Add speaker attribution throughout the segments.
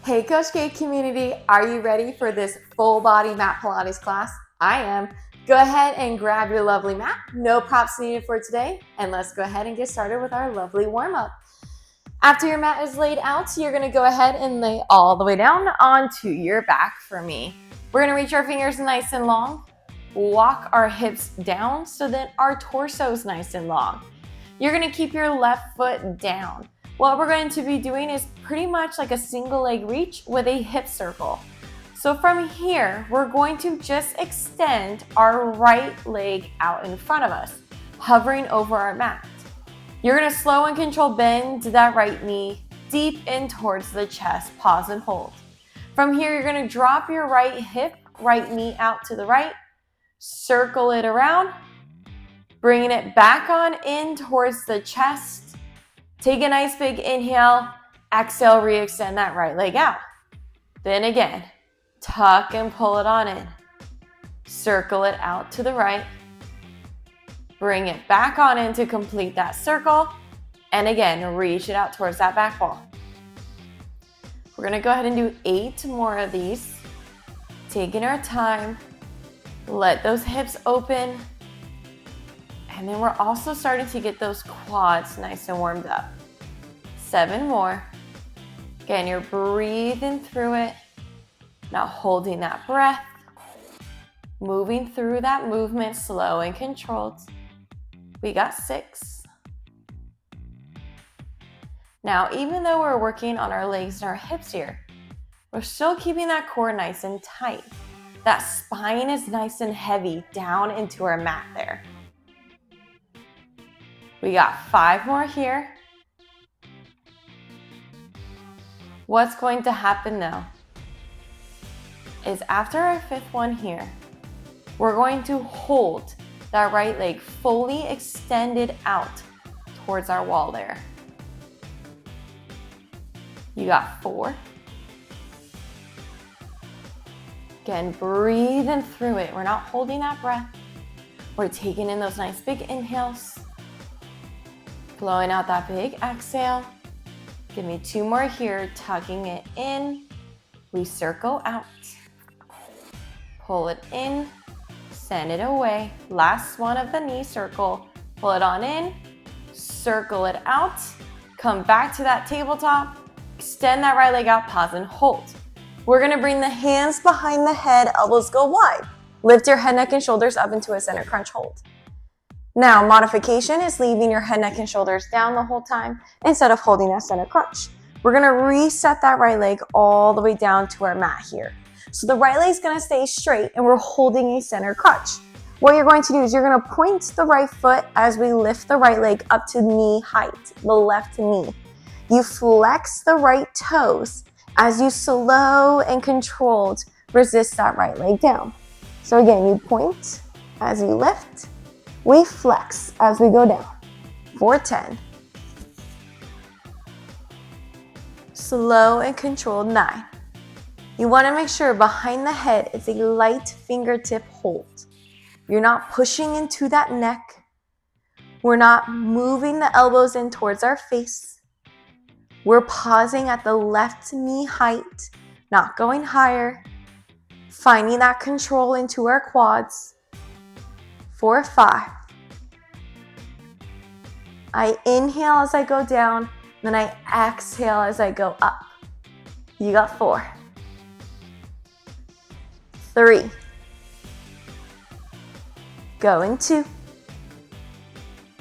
Speaker 1: Hey Coach Kate community, are you ready for this full body mat Pilates class? I am. Go ahead and grab your lovely mat. No props needed for today. And let's go ahead and get started with our lovely warm up. After your mat is laid out, you're gonna go ahead and lay all the way down onto your back for me. We're gonna reach our fingers nice and long, walk our hips down so that our torso is nice and long. You're gonna keep your left foot down. What we're going to be doing is pretty much like a single leg reach with a hip circle. So from here, we're going to just extend our right leg out in front of us, hovering over our mat. You're gonna slow and control bend that right knee deep in towards the chest, pause and hold. From here, you're gonna drop your right hip, right knee out to the right, circle it around, bringing it back on in towards the chest. Take a nice big inhale, exhale, re-extend that right leg out. Then again, tuck and pull it on in. Circle it out to the right. Bring it back on in to complete that circle. And again, reach it out towards that back wall. We're gonna go ahead and do 8 more of these. Taking our time, let those hips open. And then we're also starting to get those quads nice and warmed up. 7 more. Again, you're breathing through it, not holding that breath, moving through that movement slow and controlled. We got 6. Now, even though we're working on our legs and our hips here, we're still keeping that core nice and tight. That spine is nice and heavy down into our mat there. We got 5 more here. What's going to happen now is after our 5th one here, we're going to hold that right leg fully extended out towards our wall there. You got 4. Again, breathing through it. We're not holding that breath. We're taking in those nice big inhales. Blowing out that big exhale. Give me 2 more here, tucking it in. We circle out. Pull it in, send it away. Last one of the knee circle. Pull it on in, circle it out. Come back to that tabletop. Extend that right leg out, pause and hold. We're gonna bring the hands behind the head, elbows go wide. Lift your head, neck, and shoulders up into a center crunch hold. Now, modification is leaving your head, neck, and shoulders down the whole time instead of holding that center crunch. We're gonna reset that right leg all the way down to our mat here. So the right leg's gonna stay straight and we're holding a center crunch. What you're going to do is you're gonna point the right foot as we lift the right leg up to knee height, the left knee. You flex the right toes as you slow and controlled resist that right leg down. So again, you point as you lift. We flex as we go down for 10. Slow and controlled 9. You want to make sure behind the head it's a light fingertip hold. You're not pushing into that neck. We're not moving the elbows in towards our face. We're pausing at the left knee height, not going higher. Finding that control into our quads. For 5. I inhale as I go down, then I exhale as I go up. You got 4. 3. Going 2.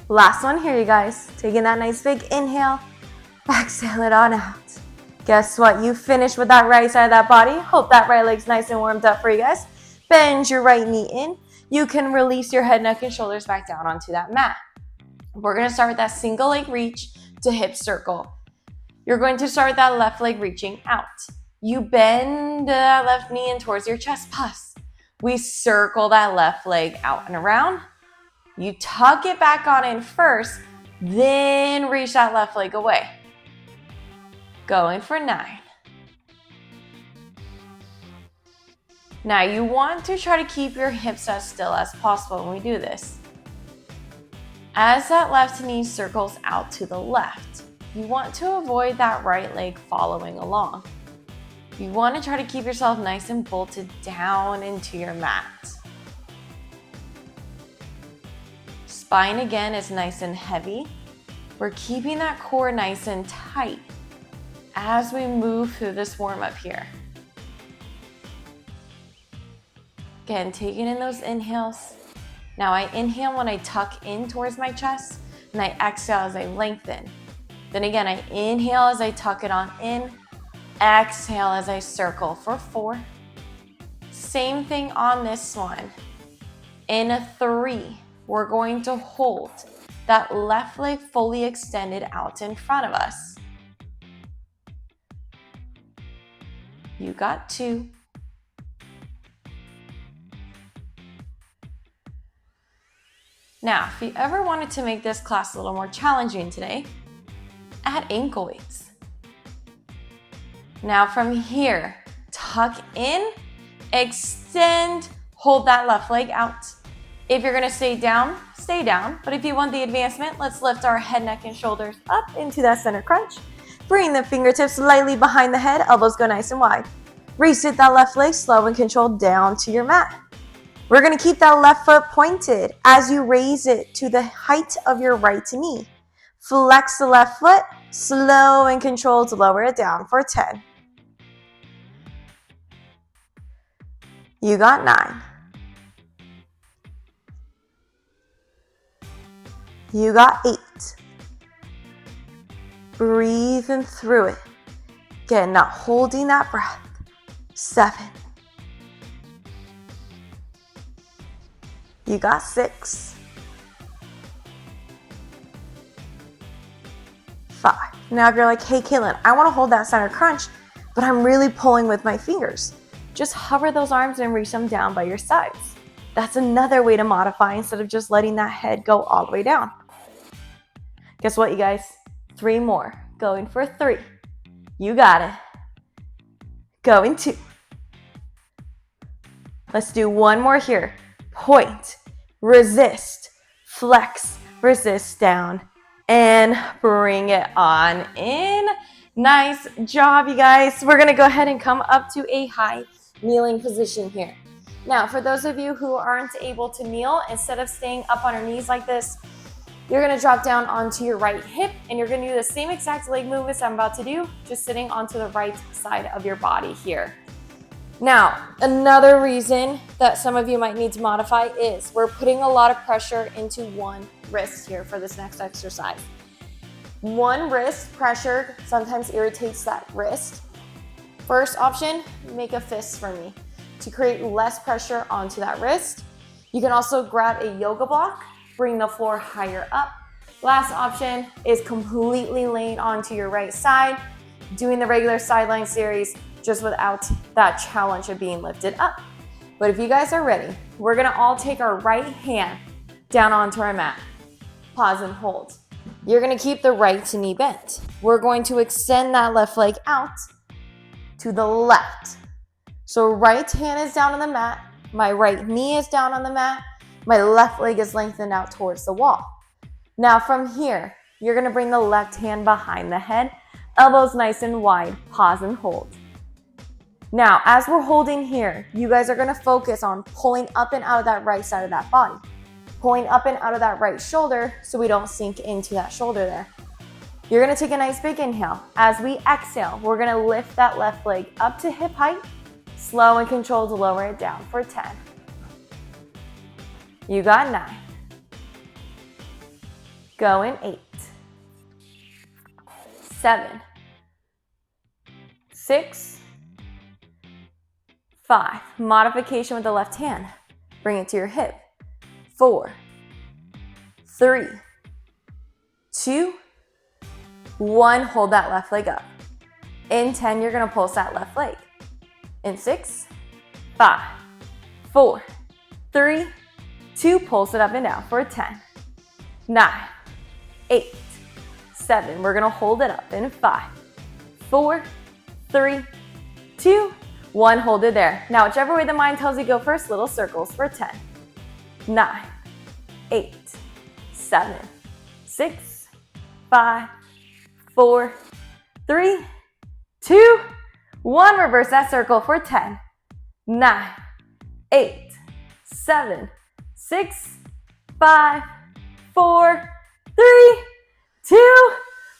Speaker 1: Last one here, you guys. Taking that nice big inhale, exhale it on out. Guess what? You finished with that right side of that body. Hope that right leg's nice and warmed up for you guys. Bend your right knee in. You can release your head, neck, and shoulders back down onto that mat. We're gonna start with that single leg reach to hip circle. You're going to start with that left leg reaching out. You bend that left knee in towards your chest, pause. We circle that left leg out and around. You tuck it back on in first, then reach that left leg away. Going for 9. Now you want to try to keep your hips as still as possible when we do this. As that left knee circles out to the left, you want to avoid that right leg following along. You want to try to keep yourself nice and bolted down into your mat. Spine again is nice and heavy. We're keeping that core nice and tight as we move through this warm-up here. Again, taking in those inhales. Now I inhale when I tuck in towards my chest, and I exhale as I lengthen. Then again, I inhale as I tuck it on in, exhale as I circle for 4. Same thing on this one. In a 3, we're going to hold that left leg fully extended out in front of us. You got 2. Now, if you ever wanted to make this class a little more challenging today, add ankle weights. Now from here, tuck in, extend, hold that left leg out. If you're gonna stay down, stay down. But if you want the advancement, let's lift our head, neck, and shoulders up into that center crunch. Bring the fingertips lightly behind the head, elbows go nice and wide. Reset that left leg slow and controlled down to your mat. We're gonna keep that left foot pointed as you raise it to the height of your right knee. Flex the left foot, slow and controlled to lower it down for 10. You got 9. You got 8. Breathing through it. Again, not holding that breath. 7. You got 6. 5. Now if you're like, hey Caitlin, I want to hold that center crunch, but I'm really pulling with my fingers. Just hover those arms and reach them down by your sides. That's another way to modify instead of just letting that head go all the way down. Guess what, you guys? 3 more. Going for 3. You got it. Going 2. Let's do 1 more here. Point, resist, flex, resist down, and bring it on in. Nice job, you guys. We're gonna go ahead and come up to a high kneeling position here. Now, for those of you who aren't able to kneel, instead of staying up on your knees like this, you're gonna drop down onto your right hip, and you're gonna do the same exact leg movements I'm about to do, just sitting onto the right side of your body here. Now, another reason that some of you might need to modify is we're putting a lot of pressure into one wrist here for this next exercise. One wrist pressure sometimes irritates that wrist. First option, make a fist for me to create less pressure onto that wrist. You can also grab a yoga block, bring the floor higher up. Last option is completely laying onto your right side, doing the regular sideline series, just without that challenge of being lifted up. But if you guys are ready, we're gonna all take our right hand down onto our mat. Pause and hold. You're gonna keep the right knee bent. We're going to extend that left leg out to the left. So right hand is down on the mat, my right knee is down on the mat, my left leg is lengthened out towards the wall. Now from here, you're gonna bring the left hand behind the head, elbows nice and wide, pause and hold. Now, as we're holding here, you guys are gonna focus on pulling up and out of that right side of that body, pulling up and out of that right shoulder so we don't sink into that shoulder there. You're gonna take a nice big inhale. As we exhale, we're gonna lift that left leg up to hip height, slow and controlled to lower it down for 10. You got 9. Going 8. 7. 6. 5. Modification with the left hand. Bring it to your hip. 4. 3. 2. 1. Hold that left leg up. In 10, you're gonna pulse that left leg. In 6, 5, 4, 3, 2, pulse it up and down for 10, 9, 8, 7. We're gonna hold it up in 5, 4, 3, 2, 1. Hold it there. Now, whichever way the mind tells you go first, little circles for 10, 9, 8, 7, 6, 5, 4, 3, 2, 1. Reverse that circle for 10, 9, 8, 7, 6, 5, 4, 3, 2,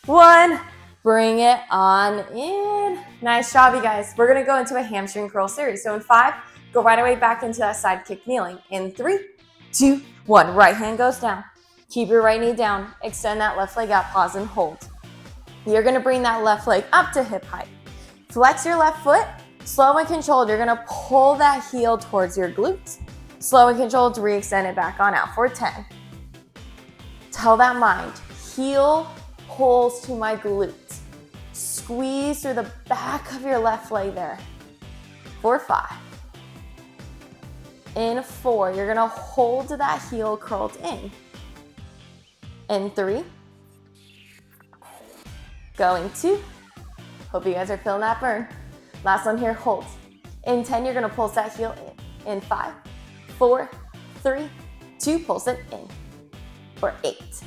Speaker 1: 1. Bring it on in. Nice job, you guys. We're going to go into a hamstring curl series. So in 5, go right away back into that side kick kneeling. In 3, 2, 1. Right hand goes down. Keep your right knee down. Extend that left leg out. Pause and hold. You're going to bring that left leg up to hip height. Flex your left foot. Slow and controlled. You're going to pull that heel towards your glutes. Slow and controlled to re-extend it back on out for 10. Tell that mind, heel pulls to my glutes. Squeeze through the back of your left leg there. For 5. In 4, you're gonna hold that heel curled in. In 3. Going 2. Hope you guys are feeling that burn. Last one here, hold. In 10, you're gonna pulse that heel in. In 5, 4, 3, 2, pulse it in. For 8,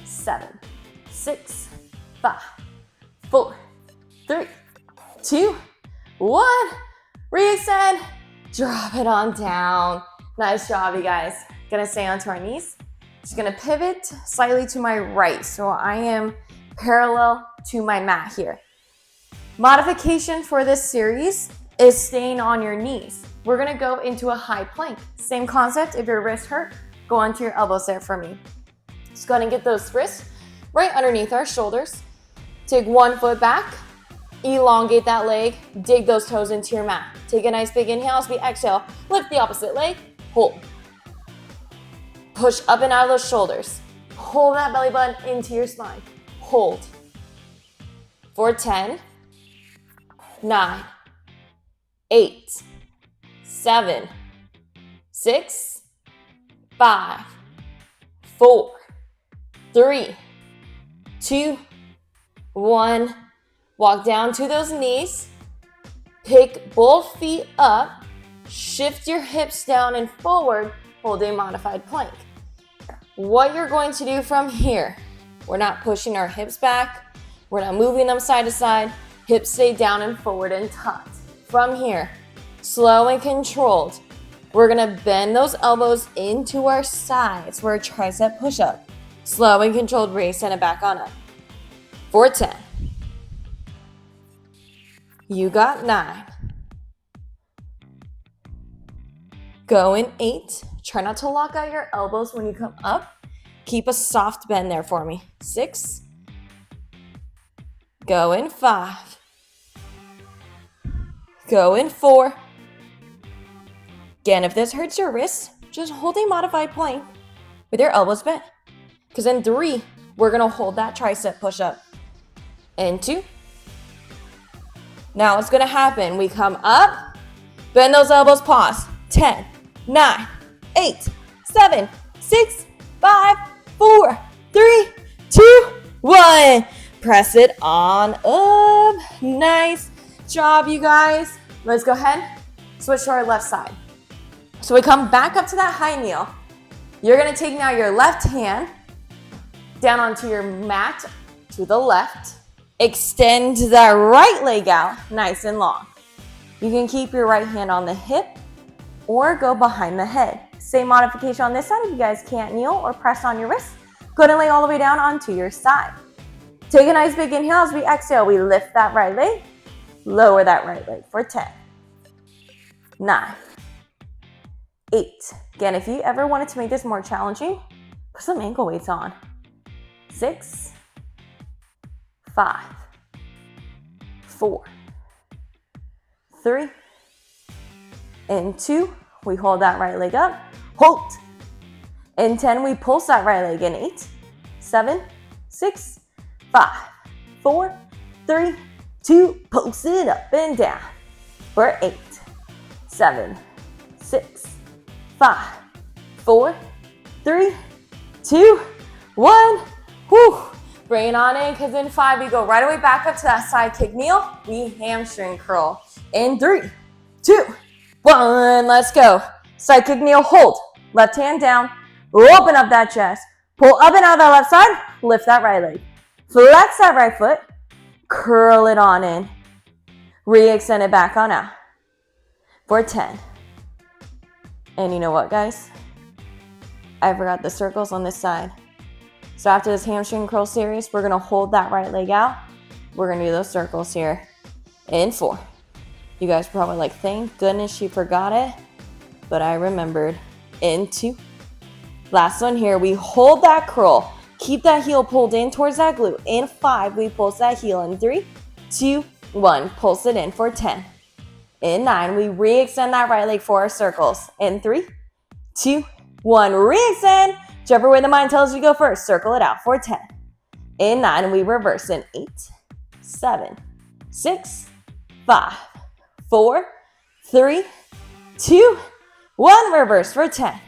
Speaker 1: 7, 6, 5, 4, 3, 2, 1. Re-extend. Drop it on down. Nice job, you guys. Gonna stay onto our knees. Just gonna pivot slightly to my right. So I am parallel to my mat here. Modification for this series is staying on your knees. We're gonna go into a high plank. Same concept. If your wrist hurt, go onto your elbows there for me. Just go ahead and get those wrists right underneath our shoulders. Take one foot back, elongate that leg, dig those toes into your mat. Take a nice big inhale as we exhale. Lift the opposite leg, hold. Push up and out of those shoulders. Pull that belly button into your spine. Hold. For 10, 9, 8, 7, 6, 5, 4, 3, 2, 1. Walk down to those knees. Pick both feet up. Shift your hips down and forward. Hold a modified plank. What you're going to do from here, we're not pushing our hips back. We're not moving them side to side. Hips stay down and forward and tucked. From here, slow and controlled, we're gonna bend those elbows into our sides for a tricep push-up. Slow and controlled, re-extend it back on up. For 10. You got 9. Go in 8. Try not to lock out your elbows when you come up. Keep a soft bend there for me. 6. Go in 5. Go in 4. Again, if this hurts your wrist, just hold a modified plank with your elbows bent. Because in 3, we're going to hold that tricep push-up. In 2. Now what's going to happen? We come up, bend those elbows, pause. 10, 9, 8, 7, 6, 5, 4, 3, 2, 1. Press it on up. Nice job, you guys. Let's go ahead, switch to our left side. So we come back up to that high kneel. You're going to take now your left hand down onto your mat to the left. Extend that right leg out nice and long. You can keep your right hand on the hip or go behind the head. Same modification on this side. If you guys can't kneel or press on your wrist, go ahead and lay all the way down onto your side. Take a nice big inhale as we exhale. We lift that right leg, lower that right leg for 10, 9, 8. Again, if you ever wanted to make this more challenging, put some ankle weights on. 6, 5, 4, 3, and 2. We hold that right leg up. Hold. In 10, we pulse that right leg in. 8, 7, 6, 5, 4, 3, 2. Pulse it up and down. For 8, 7, 6, 5, 4, 3, 2, 1. Whew. Bring it on in, because in 5, we go right away back up to that side kick kneel. We hamstring curl. In 3, 2, 1. Let's go. Side kick kneel, hold. Left hand down. Open up that chest. Pull up and out of that left side. Lift that right leg. Flex that right foot. Curl it on in. Re-extend it back on out for 10. And you know what, guys? I forgot the circles on this side. So after this hamstring curl series, we're gonna hold that right leg out. We're gonna do those circles here in 4. You guys are probably like, thank goodness she forgot it, but I remembered. In 2. Last one here, we hold that curl. Keep that heel pulled in towards that glute. In 5, we pulse that heel in 3, 2, 1. Pulse it in for 10. In 9, we re-extend that right leg for our circles. In 3, 2, 1. Re-extend. Whichever way the mind tells you to go first, circle it out for 10. In 9, we reverse in 8, 7, 6, 5, 4, 3, 2, 1. Reverse for 10,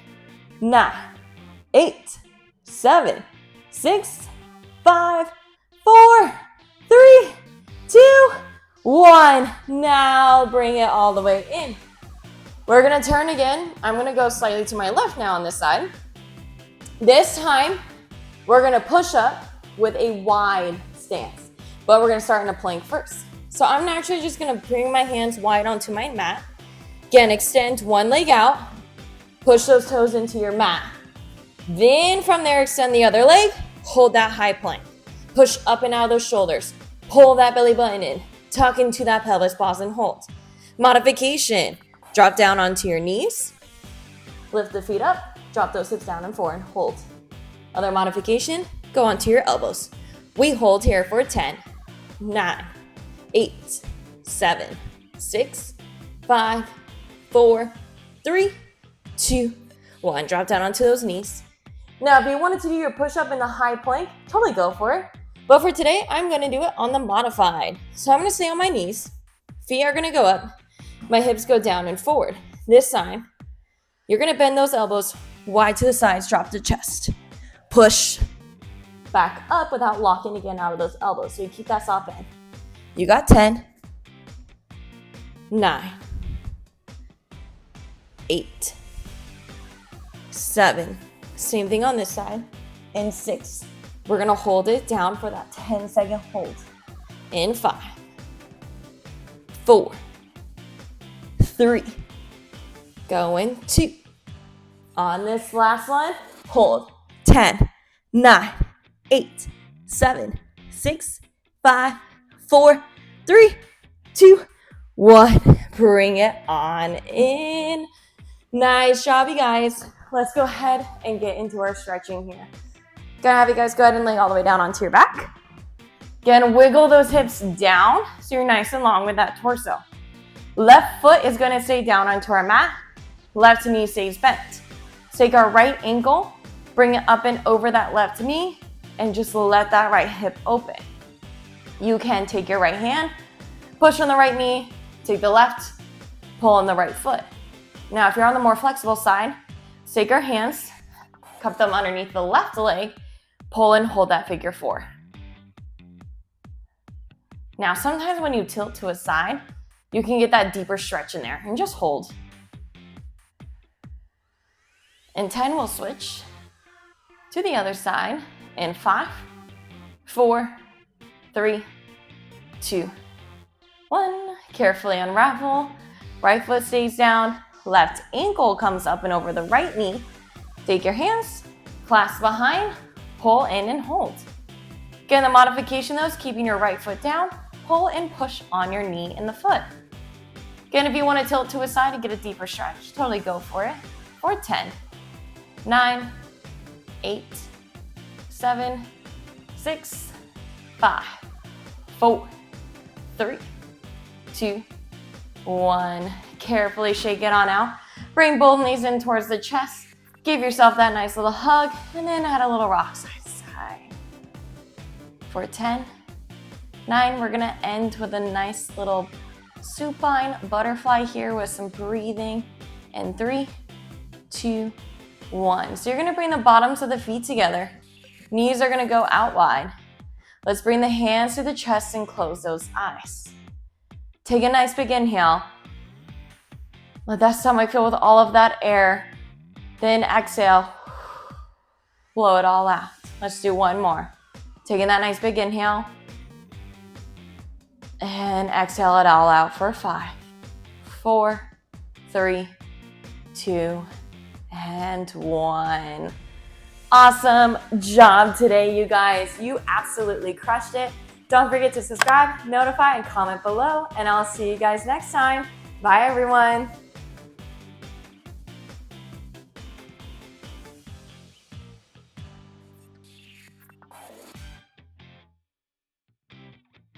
Speaker 1: 9, 8, 7, 6, 5, 4, 3, 2, 1. Now bring it all the way in. We're gonna turn again. I'm gonna go slightly to my left now on this side. This time, we're gonna push up with a wide stance, but we're gonna start in a plank first. So I'm naturally just gonna bring my hands wide onto my mat. Again, extend one leg out, push those toes into your mat. Then from there, extend the other leg, hold that high plank. Push up and out of those shoulders, pull that belly button in, tuck into that pelvis, pause and hold. Modification, drop down onto your knees, lift the feet up, drop those hips down and forward, hold. Other modification, go onto your elbows. We hold here for 10, 9, 8, 7, 6, 5, 4, 3, 2, 1. Drop down onto those knees. Now, if you wanted to do your push-up in the high plank, totally go for it. But for today, I'm going to do it on the modified. So I'm going to stay on my knees. Feet are going to go up. My hips go down and forward. This time, you're going to bend those elbows wide to the sides, drop the chest. Push back up without locking again out of those elbows. So you keep that soft bend. You got 10, 9, 8, 7. Same thing on this side. And 6. We're going to hold it down for that 10-second hold. In 5, 4, 3, going 2. On this last one, hold 10, 9, 8, 7, 6, 5, 4, 3, 2, 1. Bring it on in. Nice job, you guys. Let's go ahead and get into our stretching here. Gonna have you guys go ahead and lay all the way down onto your back. Again, wiggle those hips down so you're nice and long with that torso. Left foot is gonna stay down onto our mat. Left knee stays bent. Take our right ankle, bring it up and over that left knee, and just let that right hip open. You can take your right hand, push on the right knee, take the left, pull on the right foot. Now, if you're on the more flexible side, take our hands, cup them underneath the left leg, pull and hold that figure 4. Now, sometimes when you tilt to a side, you can get that deeper stretch in there and just hold. In 10, we'll switch to the other side in 5, 4, 3, 2, 1. Carefully unravel. Right foot stays down. Left ankle comes up and over the right knee. Take your hands, clasp behind, pull in and hold. Again, the modification though is keeping your right foot down, pull and push on your knee and the foot. Again, if you want to tilt to a side and get a deeper stretch, totally go for it. For 10, 9, 8, 7, 6, 5, 4, 3, 2, 1. Carefully shake it on out. Bring both knees in towards the chest. Give yourself that nice little hug, and then add a little rock side to side. For 10, 9, we're gonna end with a nice little supine butterfly here with some breathing. And 3, 2, 1. So you're gonna bring the bottoms of the feet together. Knees are gonna go out wide. Let's bring the hands to the chest and close those eyes. Take a nice big inhale. Let that stomach fill with all of that air. Then exhale. Blow it all out. Let's do one more. Taking that nice big inhale. And exhale it all out for 5, 4, 3, 2, and 1. Awesome job today, you guys. You absolutely crushed it. Don't forget to subscribe, notify, and comment below, and I'll see you guys next time. Bye, everyone.